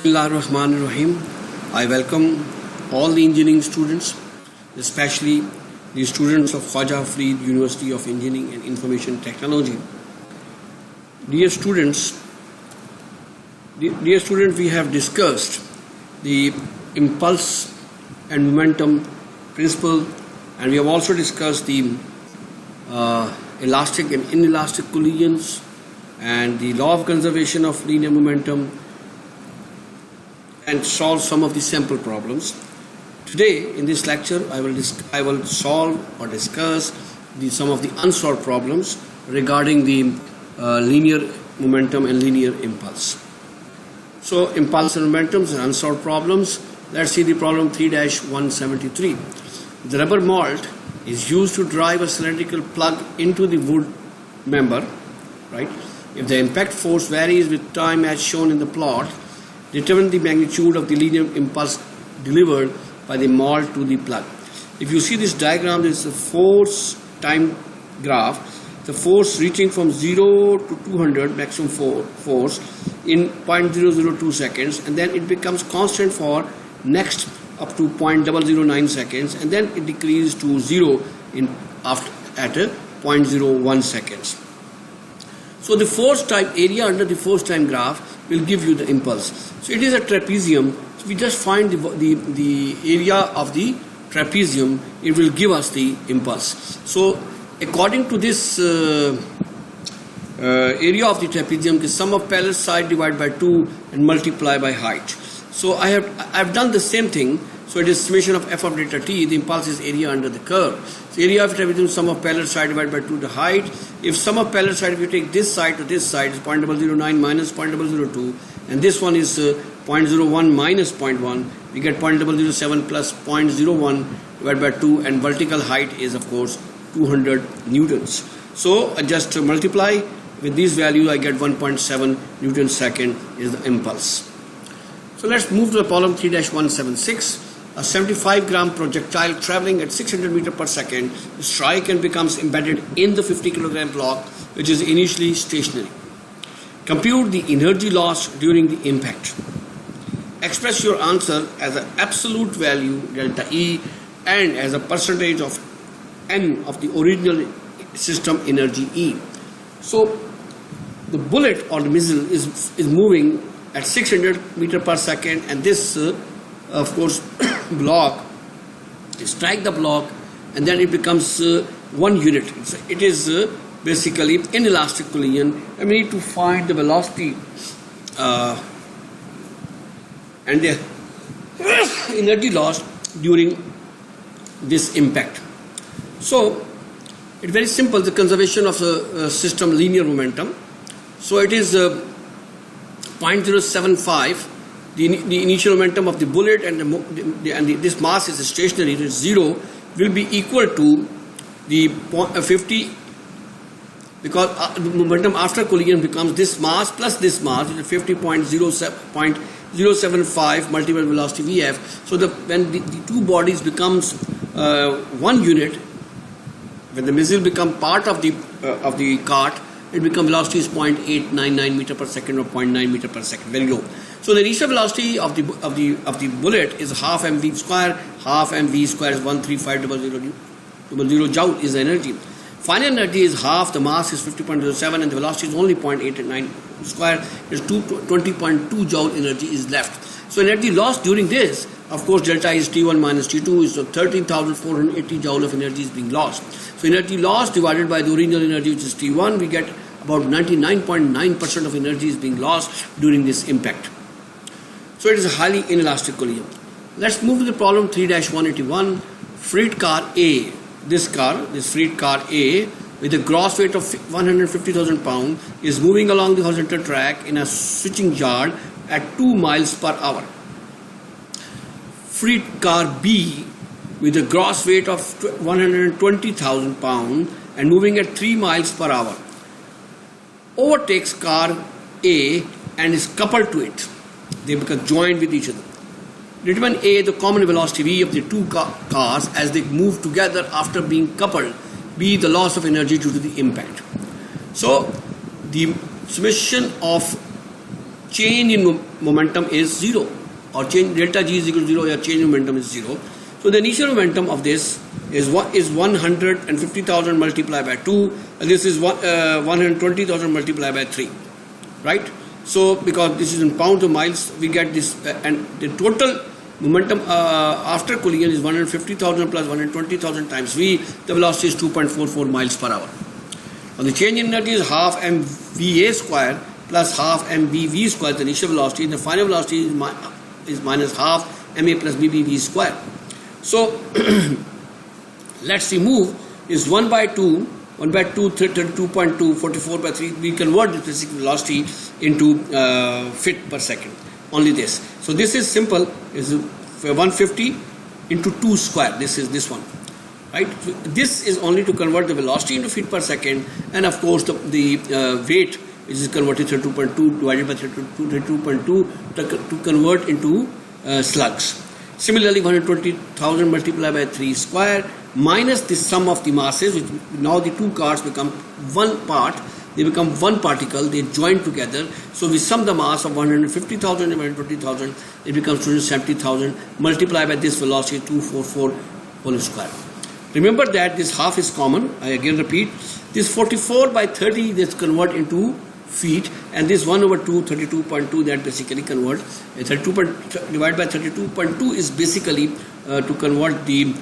Bismillahirrahmanirrahim. I welcome all the engineering students, especially the students of Khwaja Hafreed University of Engineering and Information Technology. Dear students, we have discussed the impulse and momentum principle, and we have also discussed the elastic and inelastic collisions and the law of conservation of linear momentum, and solve some of the sample problems. Today in this lecture I will solve or discuss some of the unsolved problems regarding the linear momentum and linear impulse. So impulse and momentums and unsolved problems. Let's see the problem 3-173. The rubber malt is used to drive a cylindrical plug into the wood member, right? If the impact force varies with time as shown in the plot, determine the magnitude of the linear impulse delivered by the malt to the plug. If you see this diagram, this is a force time graph. The force reaching from 0 to 200 maximum force in 0.002 seconds, and then it becomes constant for next up to 0.009 seconds, and then it decreases to 0 at 0.01 seconds. So the force time area under the force time graph will give you the impulse. So it is a trapezium. So we just find the area of the trapezium. It will give us the impulse. So according to this area of the trapezium is sum of parallel side divided by 2 and multiply by height. So I've done the same thing. So it is summation of f of delta t. The impulse is area under the curve. So area of trapezium sum of parallel side divided by 2 the height. If sum of parallel side, if you take this side to this side, is 0.009 minus 0.002, and this one is 0.01 minus 0.1, we get 0.007 plus 0.01 divided by 2, and vertical height is of course 200 newtons. So I just multiply with these values, I get 1.7 newton second is the impulse. So let's move to the problem 3-176. A 75-gram projectile traveling at 600 meters per second strikes and becomes embedded in the 50-kilogram block, which is initially stationary. Compute the energy loss during the impact. Express your answer as an absolute value delta E and as a percentage of N of the original system energy E. So the bullet or the missile is moving at 600 meters per second, and this of course block, strike the block, and then it becomes 1 unit. It is basically inelastic collision, and we need to find the velocity and the energy loss during this impact. So it's very simple, the conservation of the system linear momentum. So it is 0.075. The initial momentum of the bullet and this mass is stationary, it is 0, will be equal to the 50, because the momentum after collision becomes this mass plus this mass, which is 50.075 multiplied velocity Vf. So when the two bodies becomes 1 unit, when the missile becomes part of the cart, it becomes velocity is 0.899 meter per second or 0.9 meter per second, very low. So the initial velocity of the bullet is half mv square. Half mv square is 135,000 joule is the energy. Final energy is half. The mass is 50.07 and the velocity is only 0.889 square. Is 20.2 joule energy is left. So energy lost during this, of course, delta is T1 minus T2 is 13,480 joule of energy is being lost. So energy lost divided by the original energy, which is T1, we get about 99.9% of energy is being lost during this impact. So it is a highly inelastic collision. Let's move to the problem 3-181. Freight car A, this freight car A with a gross weight of 150,000 pounds is moving along the horizontal track in a switching yard at 2 miles per hour. Freight car B with a gross weight of 120,000 pounds and moving at 3 miles per hour overtakes car A and is coupled to it. They become joined with each other. Determine A, the common velocity V of the two cars as they move together after being coupled. B, the loss of energy due to the impact. So the summation of change in momentum is 0, or change delta G is equal to 0, or change in momentum is 0. So the initial momentum of this is 150,000 multiplied by 2, and this is 120,000 multiplied by 3, right? So because this is in pounds or miles, we get this, and the total momentum after collision is 150,000 plus 120,000 times v. The velocity is 2.44 miles per hour. And the change in energy is half mva square plus half mbv square, the initial velocity. The final velocity is minus half ma plus bbv square. So let's see, move is 1 by 2, 32.2, 44 by 3. We convert the physical velocity into feet per second. Only this. So this is simple. Is 150 into 2 square. This is this one, right? So this is only to convert the velocity into feet per second, and of course the weight, which is converted 32.2 divided by 32.2 to convert into slugs. Similarly, 120,000 multiplied by 3 square minus the sum of the masses, which now the two cars become one part. They become one particle, they join together. So we sum the mass of 150,000 and 120,000, it becomes 270,000 multiplied by this velocity 244 whole square. Remember that this half is common. I again repeat, this 44 by 30 this convert into feet, and this 1 over 2, 32.2, that basically convert 32 divided by 32.2 is basically to convert the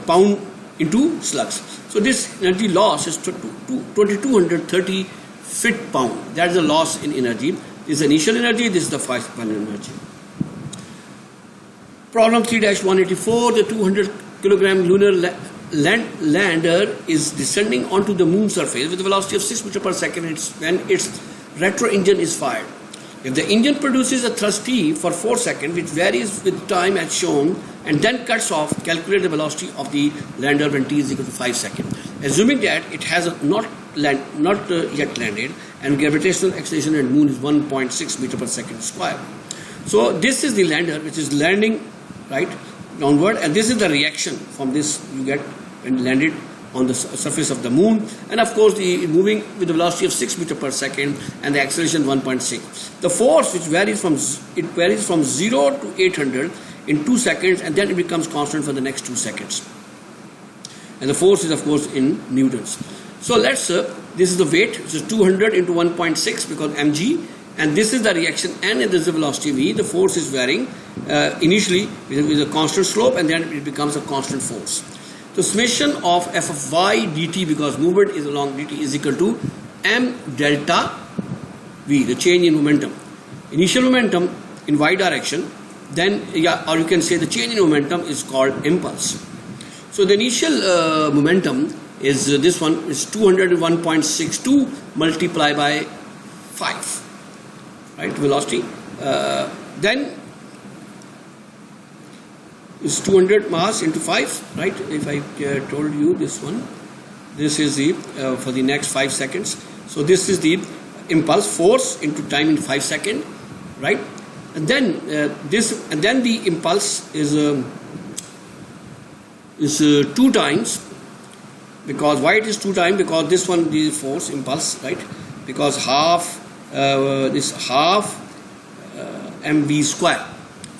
pound into slugs. So this energy loss is 2230 feet pound. That is the loss in energy. This is initial energy, this is the final energy. Problem 3-184, the 200 kilogram lunar lander is descending onto the moon surface with a velocity of 6 meters per second when its retro engine is fired. If the engine produces a thrust T for 4 seconds, which varies with time as shown, and then cuts off, calculate the velocity of the lander when T is equal to 5 seconds. Assuming that it has not yet landed, and gravitational acceleration at moon is 1.6 meter per second square. So this is the lander which is landing right downward, and this is the reaction from this you get when landed on the surface of the moon, and of course the moving with the velocity of 6 meter per second and the acceleration 1.6. The force which varies from 0 to 800 in 2 seconds, and then it becomes constant for the next 2 seconds. And the force is of course in newtons. So let's this is the weight, which is 200 into 1.6 because mg, and this is the reaction n, and this is the velocity v. The force is varying initially with a constant slope, and then it becomes a constant force. The summation of f of y dt, because movement is along dt, is equal to m delta v, the change in momentum. Initial momentum in y direction, then or you can say the change in momentum is called impulse. So the initial momentum is this one is 201.62 multiplied by 5, right, velocity. Then is 200 mass into 5, right? If I told you this one, this is the for the next 5 seconds. So this is the impulse, force into time in 5 seconds, right? And then the impulse is 2 times, because why it is 2 times? Because this one, the force impulse, right? Because half mv square.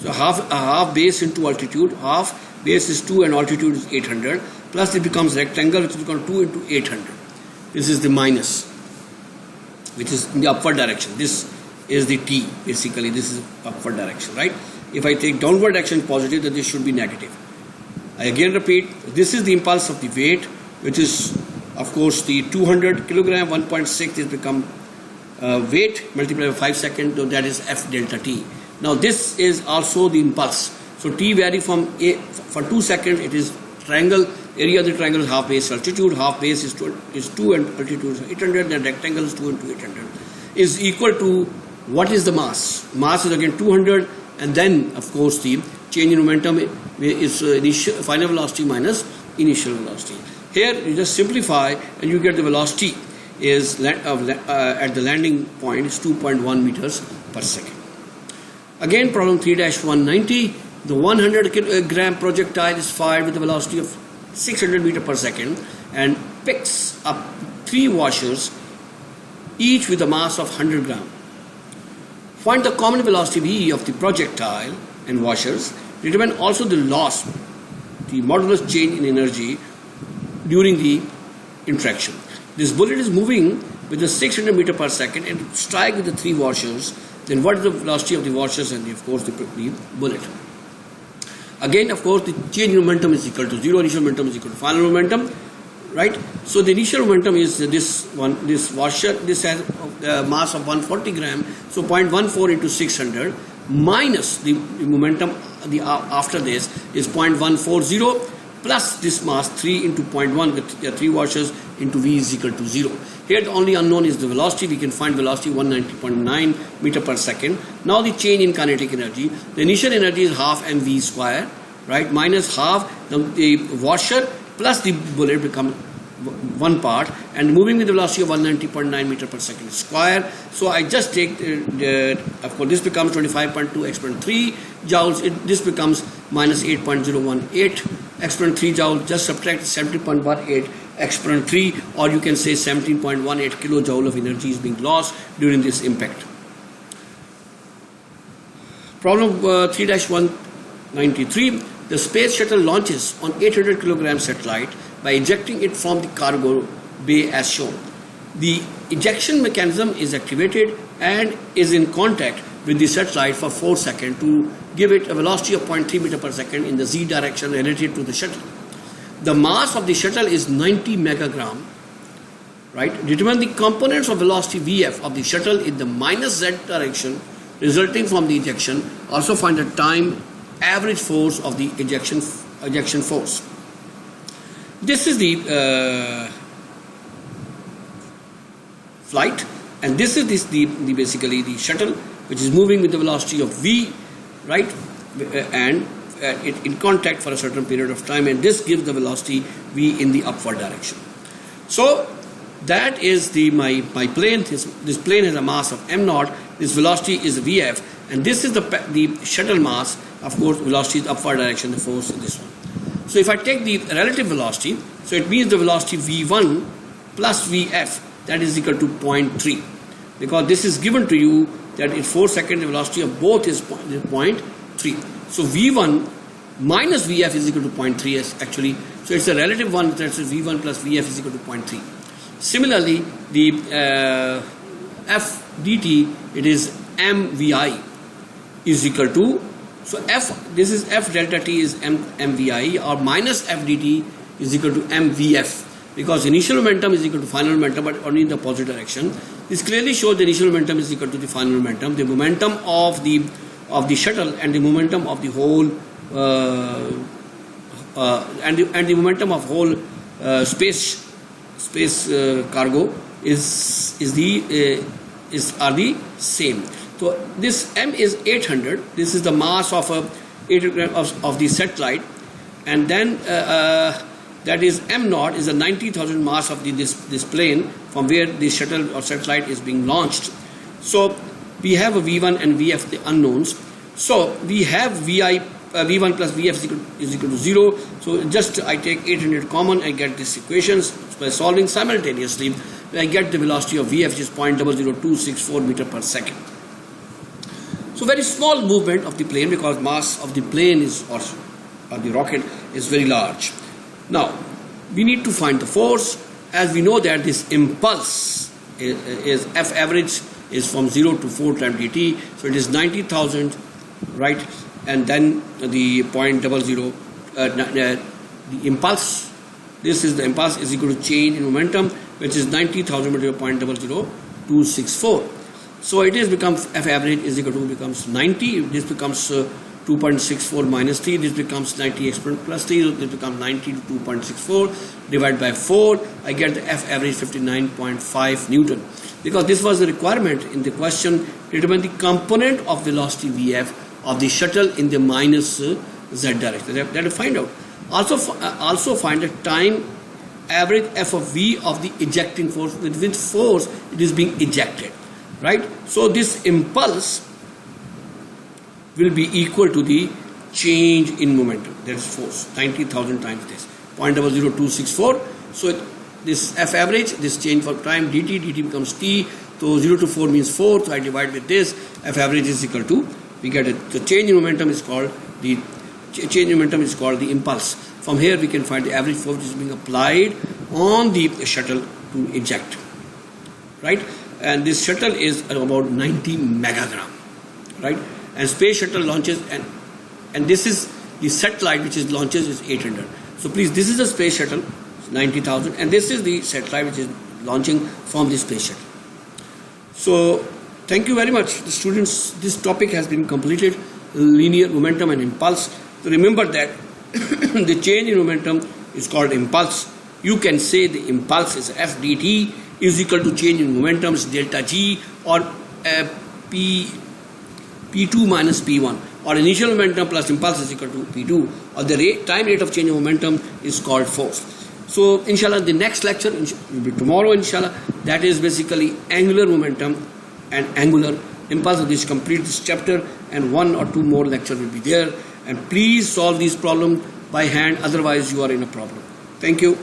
So half base into altitude, half base is 2 and altitude is 800, plus it becomes rectangle, which is equal to 2 into 800. This is the minus, which is in the upward direction. This is the t, basically this is upward direction, right? If I take downward direction positive, then this should be negative. I again repeat, this is the impulse of the weight, which is of course the 200 kilogram, 1.6 is become weight multiplied by 5 seconds, so that is f delta t. Now this is also the impulse. So t vary from for 2 seconds, it is triangle, area of the triangle is half base altitude, half base is 2 and altitude is 800, then rectangle is 2 into 800, is equal to what is the mass? Mass is again 200, and then of course the change in momentum is initial final velocity minus initial velocity. Here you just simplify and you get the velocity is at the landing point is 2.1 meters per second. Again, problem 3-190, the 100 kilogram projectile is fired with a velocity of 600 meters per second and picks up 3 washers, each with a mass of 100 gram. Find the common velocity v of the projectile and washers. Determine also the loss, the modulus change in energy during the interaction. This bullet is moving with a 600 meter per second and strike with the 3 washers. Then what is the velocity of the washers and of course the bullet? Again, of course, the change in momentum is equal to 0. Initial momentum is equal to final momentum, right? So the initial momentum is this washer. This has a mass of 140 gram. So 0.14 into 600 minus the momentum. After this is 0.140 plus this mass 3 into 0.1 with 3 washers into v is equal to 0. Here the only unknown is the velocity. We can find velocity 190.9 meter per second. Now the change in kinetic energy. The initial energy is half mv square, right? Minus half the washer plus the bullet become one part, and moving with the velocity of 190.9 meter per second square. So I just take of course this becomes 25.2 exponent 3 joules. This becomes minus 8.018 exponent 3 joules. Just subtract 70.18 exponent 3, or you can say 17.18 kilojoule of energy is being lost during this impact. Problem 3-193. The space shuttle launches on 800 kilogram satellite by ejecting it from the cargo bay as shown. The ejection mechanism is activated and is in contact with the satellite for 4 seconds to give it a velocity of 0.3 meter per second in the z direction related to the shuttle. The mass of the shuttle is 90 megagram, right? Determine the components of velocity vf of the shuttle in the minus z direction resulting from the ejection. Also find the time average force of the ejection force. This is the flight, and this is basically the shuttle which is moving with the velocity of v, right, and in contact for a certain period of time, and this gives the velocity v in the upward direction. So that is my plane. This plane has a mass of m naught. This velocity is vf, and this is the shuttle mass. Of course, velocity is upward direction. The force is this one. So if I take the relative velocity, so it means the velocity v1 plus vf, that is equal to 0.3, because this is given to you that in 4 seconds the velocity of both is 0.3. So v1 minus vf is equal to 0.3 actually. So it's a relative one, that's v1 plus vf is equal to 0.3. Similarly, the f dt, it is mvi is equal to, so this is f delta t is mvi, or minus f dt is equal to mvf, because initial momentum is equal to final momentum, but only in the opposite direction. This clearly shows the initial momentum is equal to the final momentum. The momentum of the shuttle and the momentum of the whole and the momentum of whole space cargo are the same. So this m is 800. This is the mass of the satellite, and then that is m naught is the 90,000 mass of this plane from where the shuttle or satellite is being launched. So we have a v1 and vf, the unknowns. So we have v1 plus vf is equal to 0. So just I take 800 common, I get these equations by solving simultaneously. I get the velocity of vf, which is 0.00264 meter per second. So very small movement of the plane, because mass of the plane is or the rocket is very large. Now we need to find the force. As we know that this impulse is f average is from 0 to 4 times dt, so it is 90,000, right? And then the 0.00 the impulse, this is the impulse is equal to change in momentum, which is 90,000 multiplied by 0.00264. So it is becomes f average is equal to becomes 90. This becomes 2.64 minus 3. This becomes 90 exponent plus 3. This becomes 90 to 2.64 divided by 4. I get the f average 59.5 Newton. Because this was the requirement in the question, determine the component of velocity vf of the shuttle in the minus z direction. They have to find out. Also find the time average f of v of the ejecting force, with which force it is being ejected. Right? So this impulse will be equal to the change in momentum. That is force, 90,000 times this, 0.00264. So this f average, this change for time dt becomes t, So 0 to 4 means 4. So I divide with this. F average is equal to, we get it. The change in momentum is called the impulse. From here we can find the average force which is being applied on the shuttle to eject. Right? And this shuttle is about 90 megagram. Right? And space shuttle launches, and this is the satellite which is launches is 800. So please, this is the space shuttle, 90,000, and this is the satellite which is launching from the space shuttle. So thank you very much, the students. This topic has been completed: linear momentum and impulse. So remember that the change in momentum is called impulse. You can say the impulse is F dt is equal to change in momentum is delta g, or P2 minus P1, or initial momentum plus impulse is equal to P2, or the time rate of change of momentum is called force. So inshallah, the next lecture will be tomorrow, inshallah. That is basically angular momentum and angular impulse. This complete this chapter, and 1 or 2 more lectures will be there. And please solve these problems by hand, otherwise you are in a problem. Thank you.